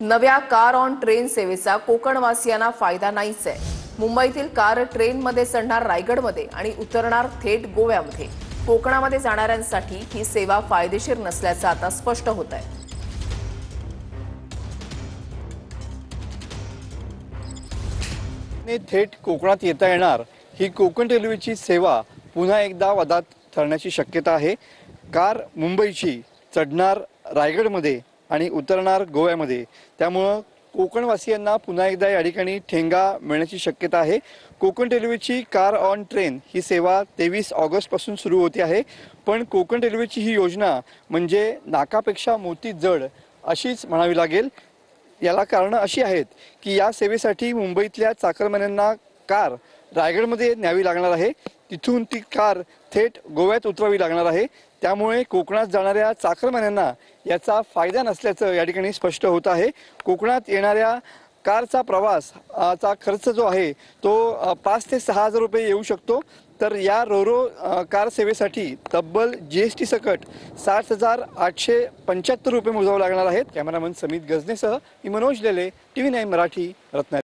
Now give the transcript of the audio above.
नव्या car on train सेवेचा कोकणवासियांना फायदा नाहीच आहे। मुंबईतील कार ट्रेनमध्ये चढणार रायगडमध्ये आणि उतरणार थेट गोव्यामध्ये। कोकणामध्ये जाणाऱ्यांसाठी ही सेवा फायदेशीर नसल्याचं आता स्पष्ट होत आहे। थेट कोकणात येता येणार ही कोकण रेल्वेची सेवा पुन्हा एकदा वादात ठरण्याची शक्यता आहे। कार मुंबईची चढणार रायगडमध्ये आणि उतरणार गोव्यामध्ये, त्यामुळे कोकणवासियांना पुन्हा एकदा या ठिकाणी ठेंगा मिळण्याची शक्यता आहे। कोकण रेल्वेची कार ऑन ट्रेन ही सेवा 23 ऑगस्ट पासून सुरू होते आहे, पण कोकण रेल्वेची ही योजना म्हणजे नाकापेक्षा मोती जड अशीच म्हणावी लागेल। याला कारण अशी आहेत की या सेवेसाठी मुंबईतल्या चाकरमान्यांना कार रायगडमध्ये न्यावी लागणार आहे, तिथून ती कार थेट गोव्यात उतरावी लागणार आहे। त्यामुळे कोकणात जाणाऱ्या चाकरमान्यांना याचा फायदा नसल्याचं या ठिकाणी स्पष्ट होत आहे। कोकणात येणाऱ्या कारचा प्रवासचा खर्च जो आहे तो 5 ते 6 हजार रुपये येऊ शकतो। तर या रोरो कार सेवेसाठी तब्बल जीएसटी सकट 60,875 रुपये मोजावे लागणार आहेत। कॅमेरामन समित गजनेसह मी मनोज लेले, TV9 मराठी, रत्नागिरी।